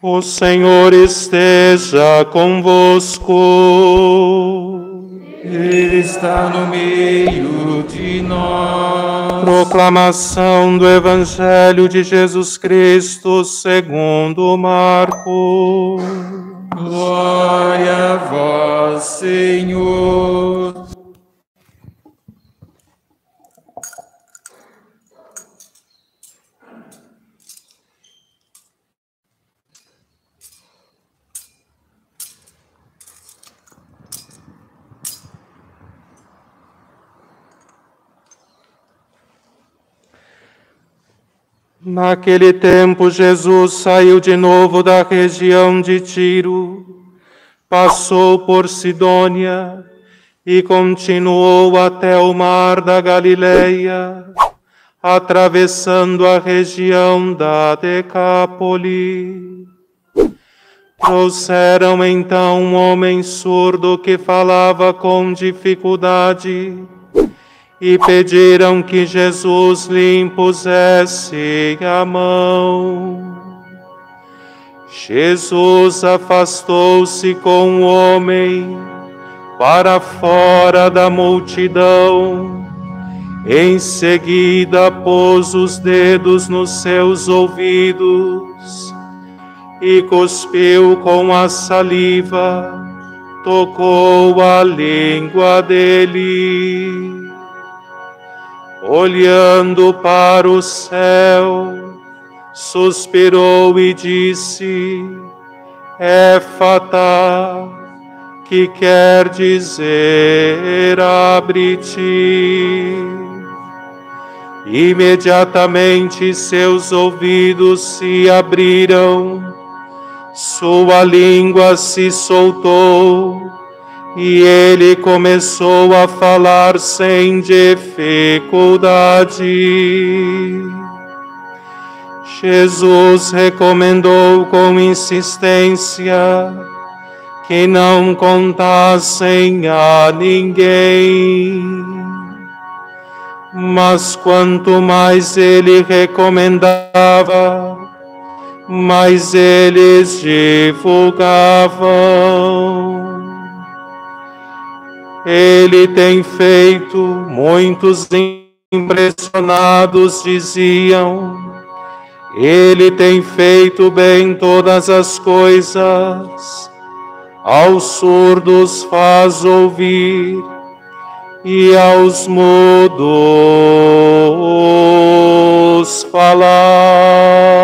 O Senhor esteja convosco. Ele está no meio de nós. Proclamação do Evangelho de Jesus Cristo segundo Marcos. Glória a vós, Senhor. Naquele tempo, Jesus saiu de novo da região de Tiro, passou por Sidônia e continuou até o mar da Galileia, atravessando a região da Decápole. Trouxeram então um homem surdo que falava com dificuldade e pediram que Jesus lhe impusesse a mão. Jesus afastou-se com o homem para fora da multidão. Em seguida pôs os dedos nos seus ouvidos e cuspiu com a saliva, tocou a língua dele. Olhando para o céu, suspirou e disse: Éfata, que quer dizer abre-te. Imediatamente seus ouvidos se abriram, sua língua se soltou, e ele começou a falar sem dificuldade. Jesus recomendou com insistência que não contassem a ninguém. Mas quanto mais ele recomendava, mais eles divulgavam. Ele tem feito, muitos impressionados diziam, ele tem feito bem todas as coisas, aos surdos faz ouvir e aos mudos falar.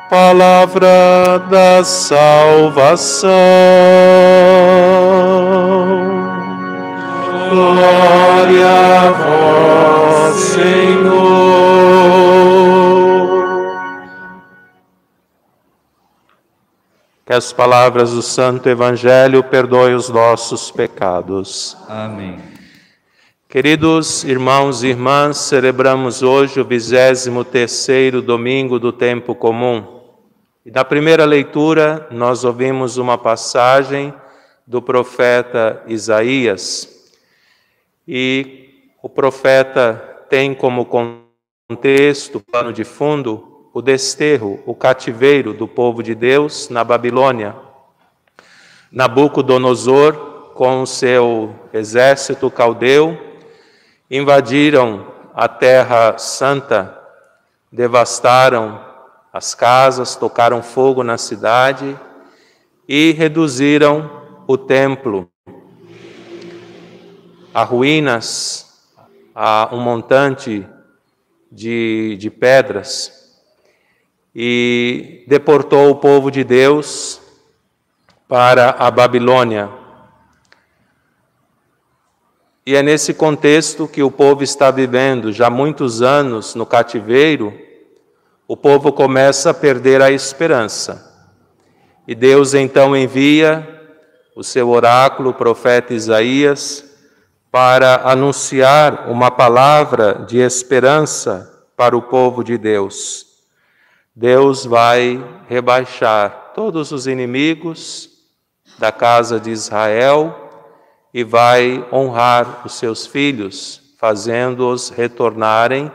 Palavra da salvação. Glória a vós, Senhor. Que as palavras do Santo Evangelho perdoem os nossos pecados. Amém. Queridos irmãos e irmãs, celebramos hoje o 23º domingo do tempo comum. E na primeira leitura, nós ouvimos uma passagem do profeta Isaías. E o profeta tem como contexto, pano de fundo, o desterro, o cativeiro do povo de Deus na Babilônia. Nabucodonosor, com o seu exército caldeu, invadiram a Terra Santa, devastaram as casas, tocaram fogo na cidade e reduziram o templo a ruínas, a um montante de pedras, e deportou o povo de Deus para a Babilônia. E é nesse contexto que o povo está vivendo já há muitos anos no cativeiro. O povo começa a perder a esperança. E Deus então envia o seu oráculo, o profeta Isaías, para anunciar uma palavra de esperança para o povo de Deus. Deus vai rebaixar todos os inimigos da casa de Israel e vai honrar os seus filhos, fazendo-os retornarem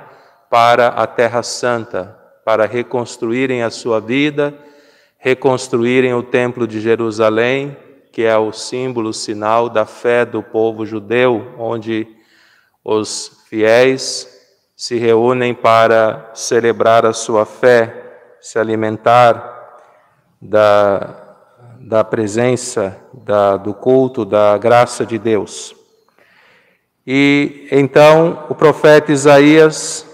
para a Terra Santa, para reconstruírem a sua vida, reconstruírem o Templo de Jerusalém, que é o símbolo, o sinal da fé do povo judeu, onde os fiéis se reúnem para celebrar a sua fé, se alimentar da presença, do culto, da graça de Deus. E então o profeta Isaías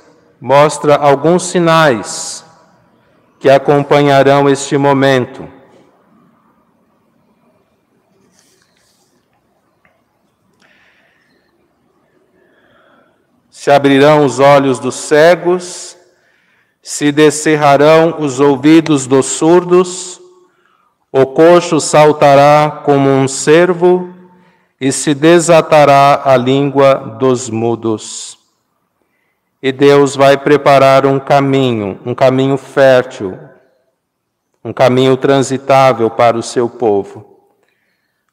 mostra alguns sinais que acompanharão este momento. Se abrirão os olhos dos cegos, se descerrarão os ouvidos dos surdos, o coxo saltará como um cervo e se desatará a língua dos mudos. E Deus vai preparar um caminho fértil, um caminho transitável para o seu povo.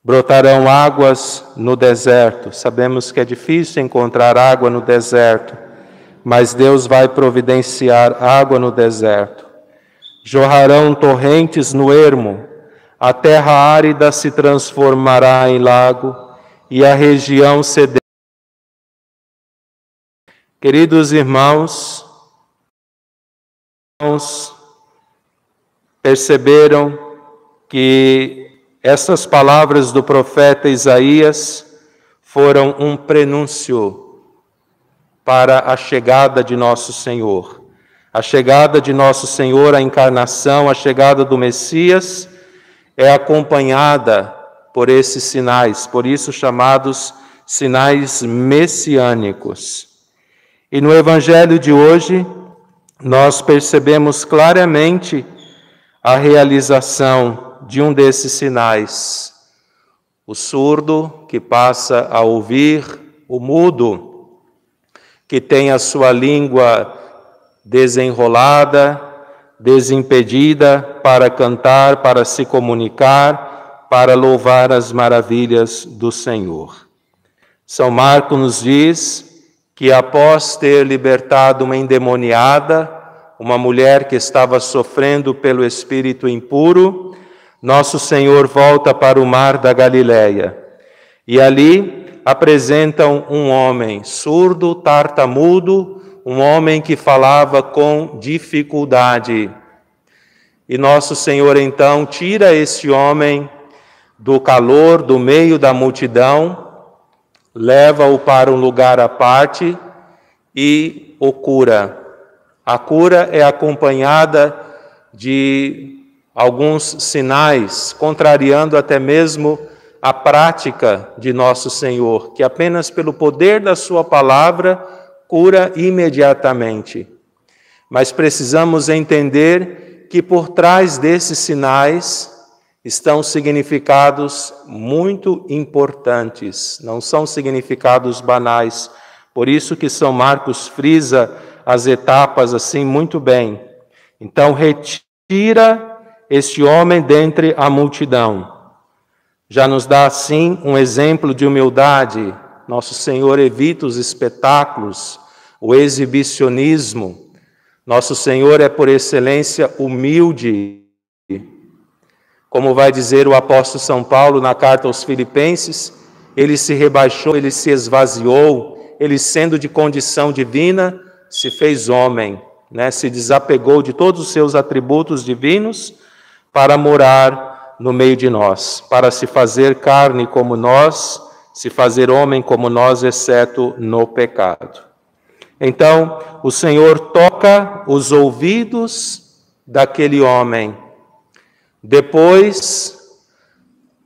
Brotarão águas no deserto. Sabemos que é difícil encontrar água no deserto, mas Deus vai providenciar água no deserto. Jorrarão torrentes no ermo, a terra árida se transformará em lago e a região sedenta. Queridos irmãos, perceberam que essas palavras do profeta Isaías foram um prenúncio para a chegada de nosso Senhor. A chegada de nosso Senhor, a encarnação, a chegada do Messias é acompanhada por esses sinais, por isso chamados sinais messiânicos. E no Evangelho de hoje, nós percebemos claramente a realização de um desses sinais. O surdo que passa a ouvir, o mudo que tem a sua língua desenrolada, desimpedida para cantar, para se comunicar, para louvar as maravilhas do Senhor. São Marcos nos diz que após ter libertado uma endemoniada, uma mulher que estava sofrendo pelo espírito impuro, nosso Senhor volta para o mar da Galileia. E ali apresentam um homem surdo, tartamudo, um homem que falava com dificuldade. E nosso Senhor então tira esse homem do calor, do meio da multidão, leva-o para um lugar à parte e o cura. A cura é acompanhada de alguns sinais, contrariando até mesmo a prática de nosso Senhor, que apenas pelo poder da sua palavra cura imediatamente. Mas precisamos entender que por trás desses sinais estão significados muito importantes, não são significados banais. Por isso que São Marcos frisa as etapas assim muito bem. Então retira este homem dentre a multidão. Já nos dá assim um exemplo de humildade. Nosso Senhor evita os espetáculos, o exibicionismo. Nosso Senhor é por excelência humilde. Como vai dizer o apóstolo São Paulo na carta aos Filipenses, ele se rebaixou, ele se esvaziou, ele sendo de condição divina, se fez homem, se desapegou de todos os seus atributos divinos para morar no meio de nós, para se fazer carne como nós, se fazer homem como nós, exceto no pecado. Então, o Senhor toca os ouvidos daquele homem. Depois,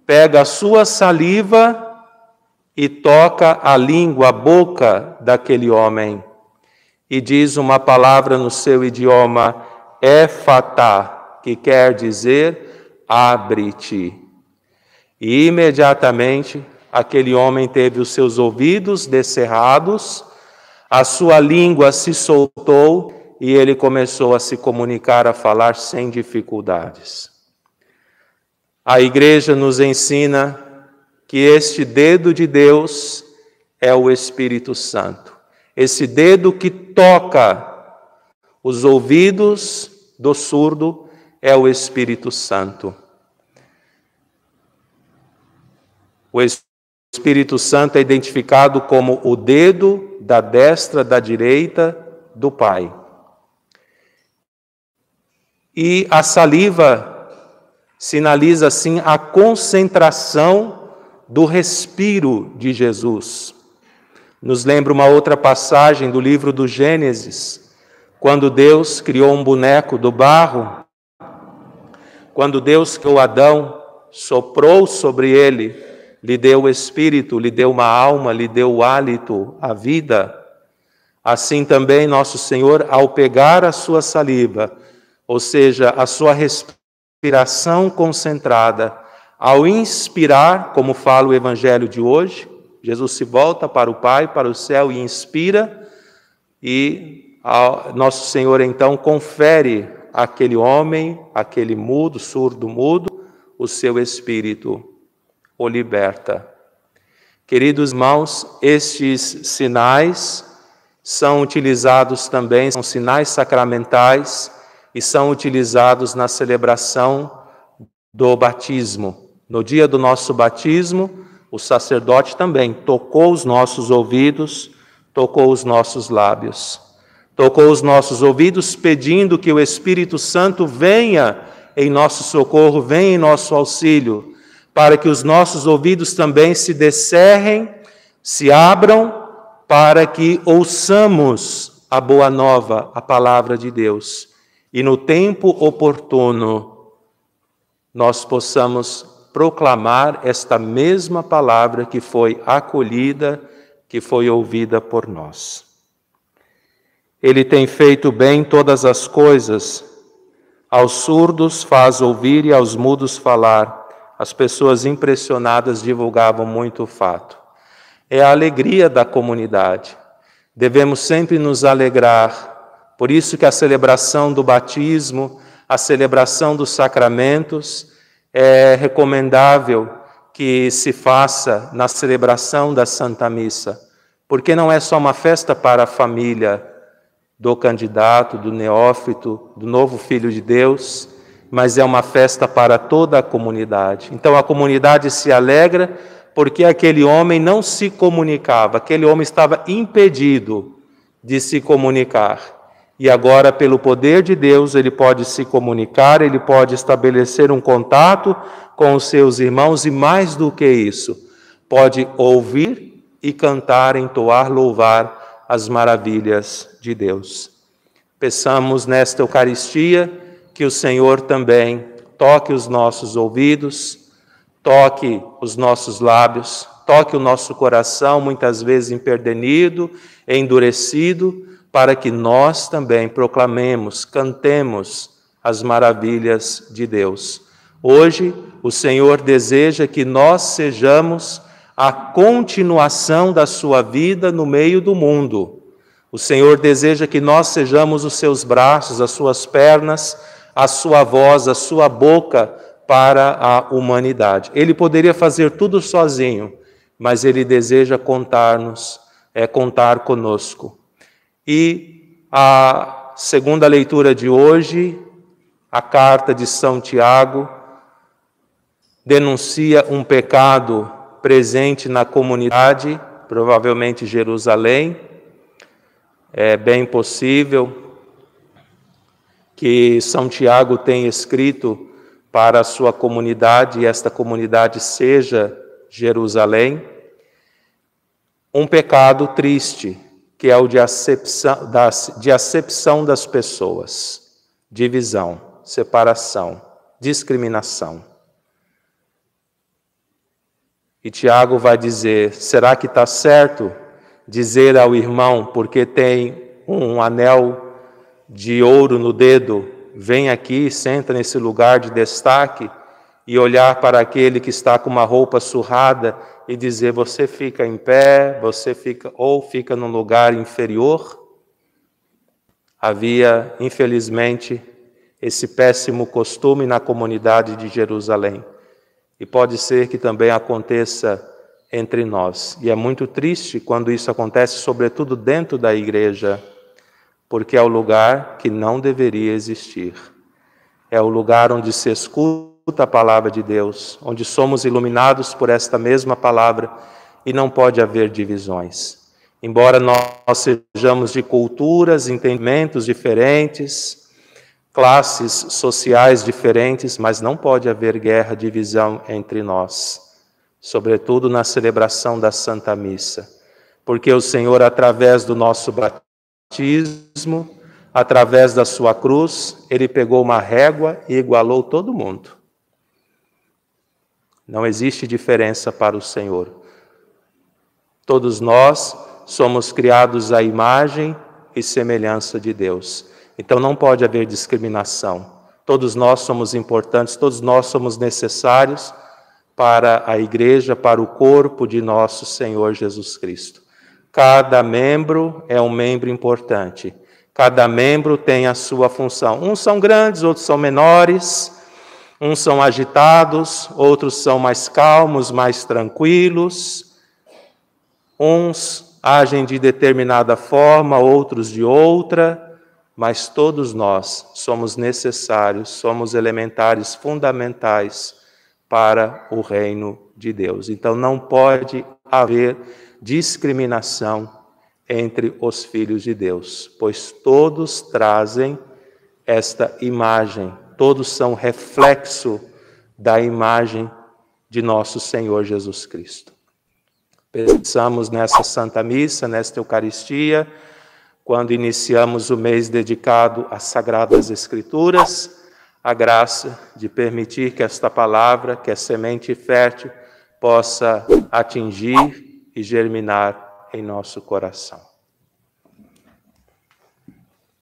pega a sua saliva e toca a língua, a boca daquele homem. E diz uma palavra no seu idioma, Éfatá, que quer dizer, abre-te. E imediatamente, aquele homem teve os seus ouvidos descerrados, a sua língua se soltou e ele começou a se comunicar, a falar sem dificuldades. A Igreja nos ensina que este dedo de Deus é o Espírito Santo. Esse dedo que toca Os ouvidos do surdo é o Espírito Santo. O Espírito Santo é identificado como o dedo da destra, da direita do Pai. E a saliva sinaliza, assim, a concentração do respiro de Jesus. Nos lembra uma outra passagem do livro do Gênesis, quando Deus criou um boneco do barro, quando Deus criou Adão, soprou sobre ele, lhe deu o espírito, lhe deu uma alma, lhe deu o hálito, a vida. Assim também nosso Senhor, ao pegar a sua saliva, ou seja, a sua respiração concentrada, ao inspirar, como fala o Evangelho de hoje, Jesus se volta para o Pai, para o céu e inspira, e nosso Senhor então confere àquele homem, aquele mudo, surdo mudo, o seu espírito, o liberta. Queridos irmãos, estes sinais são utilizados também, são sinais sacramentais e são utilizados na celebração do batismo. No dia do nosso batismo, o sacerdote também tocou os nossos ouvidos, tocou os nossos lábios, tocou os nossos ouvidos pedindo que o Espírito Santo venha em nosso socorro, venha em nosso auxílio, para que os nossos ouvidos também se descerrem, se abram, para que ouçamos a boa nova, a palavra de Deus, e no tempo oportuno nós possamos proclamar esta mesma palavra que foi acolhida, que foi ouvida por nós. Ele tem feito bem todas as coisas, aos surdos faz ouvir e aos mudos falar. As pessoas impressionadas divulgavam muito o fato. É a alegria da comunidade. Devemos sempre nos alegrar. Por isso que a celebração do batismo, a celebração dos sacramentos, é recomendável que se faça na celebração da Santa Missa, porque não é só uma festa para a família do candidato, do neófito, do novo filho de Deus, mas é uma festa para toda a comunidade. Então a comunidade se alegra porque aquele homem não se comunicava, aquele homem estava impedido de se comunicar. E agora, pelo poder de Deus, ele pode se comunicar, ele pode estabelecer um contato com os seus irmãos e, mais do que isso, pode ouvir e cantar, entoar, louvar as maravilhas de Deus. Peçamos nesta Eucaristia que o Senhor também toque os nossos ouvidos, toque os nossos lábios, toque o nosso coração, muitas vezes empedernido, endurecido, para que nós também proclamemos, cantemos as maravilhas de Deus. Hoje, o Senhor deseja que nós sejamos a continuação da sua vida no meio do mundo. O Senhor deseja que nós sejamos os seus braços, as suas pernas, a sua voz, a sua boca para a humanidade. Ele poderia fazer tudo sozinho, mas Ele deseja contar conosco. E a segunda leitura de hoje, a carta de São Tiago, denuncia um pecado presente na comunidade, provavelmente Jerusalém. É bem possível que São Tiago tenha escrito para a sua comunidade, e esta comunidade seja Jerusalém, um pecado triste, que é o de acepção das pessoas, divisão, separação, discriminação. E Tiago vai dizer, será que está certo dizer ao irmão, porque tem um anel de ouro no dedo, vem aqui, senta nesse lugar de destaque, e olhar para aquele que está com uma roupa surrada e dizer, você fica em pé, fica num lugar inferior? Havia, infelizmente, esse péssimo costume na comunidade de Jerusalém. E pode ser que também aconteça entre nós. E é muito triste quando isso acontece, sobretudo dentro da igreja, porque é o lugar que não deveria existir. É o lugar onde se escuta a palavra de Deus, onde somos iluminados por esta mesma palavra e não pode haver divisões. Embora nós sejamos de culturas, entendimentos diferentes, classes sociais diferentes, mas não pode haver guerra, divisão entre nós, sobretudo na celebração da Santa Missa, porque o Senhor, através do nosso batismo, através da sua cruz, Ele pegou uma régua e igualou todo mundo. Não existe diferença para o Senhor. Todos nós somos criados à imagem e semelhança de Deus. Então não pode haver discriminação. Todos nós somos importantes, todos nós somos necessários para a igreja, para o corpo de nosso Senhor Jesus Cristo. Cada membro é um membro importante. Cada membro tem a sua função. Uns são grandes, outros são menores. Uns são agitados, outros são mais calmos, mais tranquilos. Uns agem de determinada forma, outros de outra. Mas todos nós somos necessários, somos elementares, fundamentais para o reino de Deus. Então não pode haver discriminação entre os filhos de Deus, pois todos trazem esta imagem, todos são reflexo da imagem de nosso Senhor Jesus Cristo. Pensamos nessa Santa Missa, nesta Eucaristia, quando iniciamos o mês dedicado às Sagradas Escrituras, a graça de permitir que esta palavra, que é semente fértil, possa atingir e germinar em nosso coração.